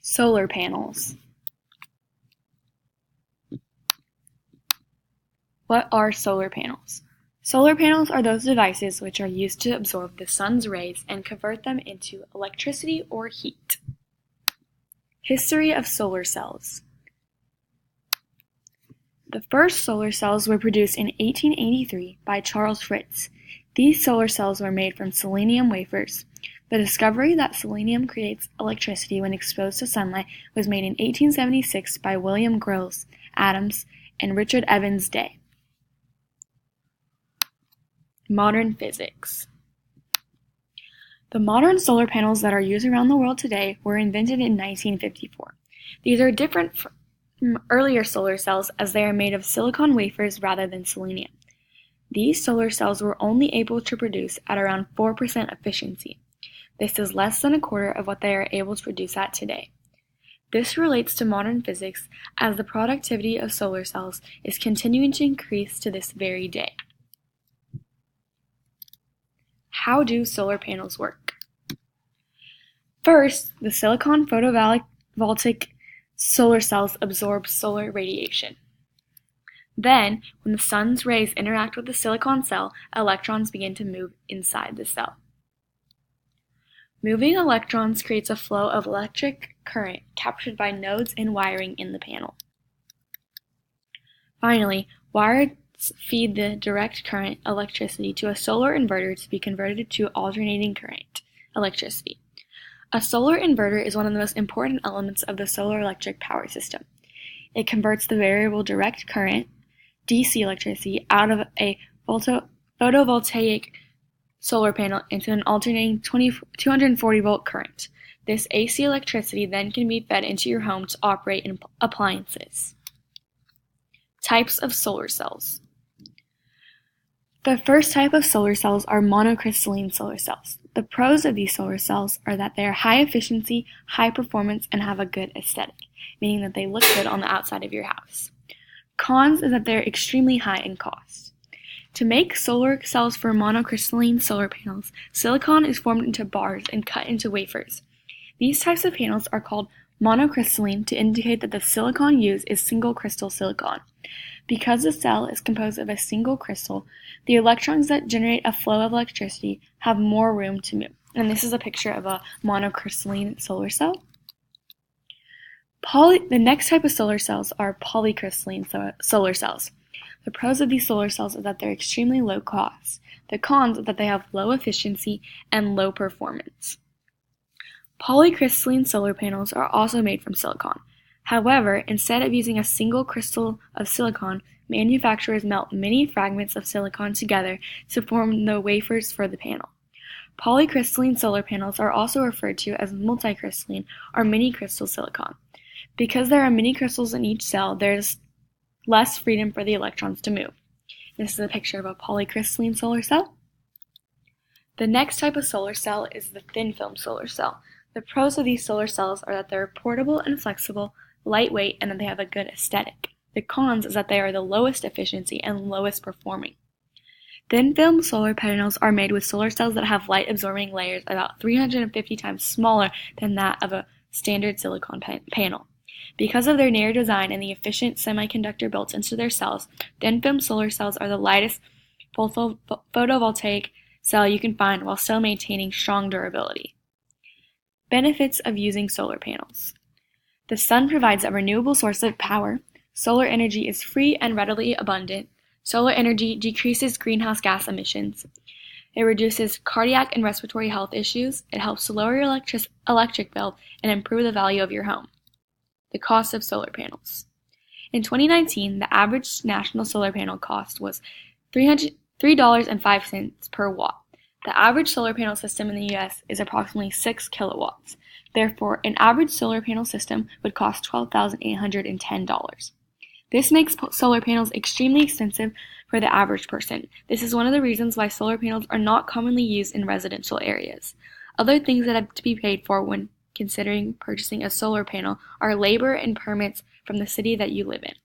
Solar panels. What are solar panels? Solar panels are those devices which are used to absorb the sun's rays and convert them into electricity or heat. History of solar cells. The first solar cells were produced in 1883 by Charles Fritz. These solar cells were made from selenium wafers. The discovery that selenium creates electricity when exposed to sunlight was made in 1876 by William Grills, Adams, and Richard Evans Day. Modern physics. The modern solar panels that are used around the world today were invented in 1954. These are different from earlier solar cells as they are made of silicon wafers rather than selenium. These solar cells were only able to produce at around 4% efficiency. This is less than a quarter of what they are able to produce at today. This relates to modern physics as the productivity of solar cells is continuing to increase to this very day. How do solar panels work? First, the silicon photovoltaic solar cells absorb solar radiation. Then, when the sun's rays interact with the silicon cell, electrons begin to move inside the cell. Moving electrons creates a flow of electric current captured by nodes and wiring in the panel. Finally, wires feed the direct current electricity to a solar inverter to be converted to alternating current electricity. A solar inverter is one of the most important elements of the solar electric power system. It converts the variable direct current, DC electricity, out of a photovoltaic solar panel into an alternating 240-volt current. This AC electricity then can be fed into your home to operate appliances. Types of solar cells. The first type of solar cells are monocrystalline solar cells. The pros of these solar cells are that they are high efficiency, high performance, and have a good aesthetic, meaning that they look good on the outside of your house. Cons is that they are extremely high in cost. To make solar cells for monocrystalline solar panels, silicon is formed into bars and cut into wafers. These types of panels are called monocrystalline to indicate that the silicon used is single crystal silicon. Because the cell is composed of a single crystal, the electrons that generate a flow of electricity have more room to move. And this is a picture of a monocrystalline solar cell. The next type of solar cells are polycrystalline solar cells. The pros of these solar cells is that they're extremely low cost. The cons is that they have low efficiency and low performance. Polycrystalline solar panels are also made from silicon. However, instead of using a single crystal of silicon, manufacturers melt many fragments of silicon together to form the wafers for the panel. Polycrystalline solar panels are also referred to as multicrystalline or mini-crystal silicon. Because there are many crystals in each cell, there's less freedom for the electrons to move. This is a picture of a polycrystalline solar cell. The next type of solar cell is the thin film solar cell. The pros of these solar cells are that they're portable and flexible, lightweight, and that they have a good aesthetic. The cons is that they are the lowest efficiency and lowest performing. Thin film solar panels are made with solar cells that have light absorbing layers about 350 times smaller than that of a standard silicon panel. Because of their narrow design and the efficient semiconductor built into their cells, thin film solar cells are the lightest photovoltaic cell you can find while still maintaining strong durability. Benefits of using solar panels. The sun provides a renewable source of power. Solar energy is free and readily abundant. Solar energy decreases greenhouse gas emissions. It reduces cardiac and respiratory health issues. It helps to lower your electric bill and improve the value of your home. The cost of solar panels. In 2019, the average national solar panel cost was $3.05 per watt. The average solar panel system in the U.S. is approximately 6 kilowatts. Therefore, an average solar panel system would cost $12,810. This makes solar panels extremely expensive for the average person. This is one of the reasons why solar panels are not commonly used in residential areas. Other things that have to be paid for when considering purchasing a solar panel are labor and permits from the city that you live in.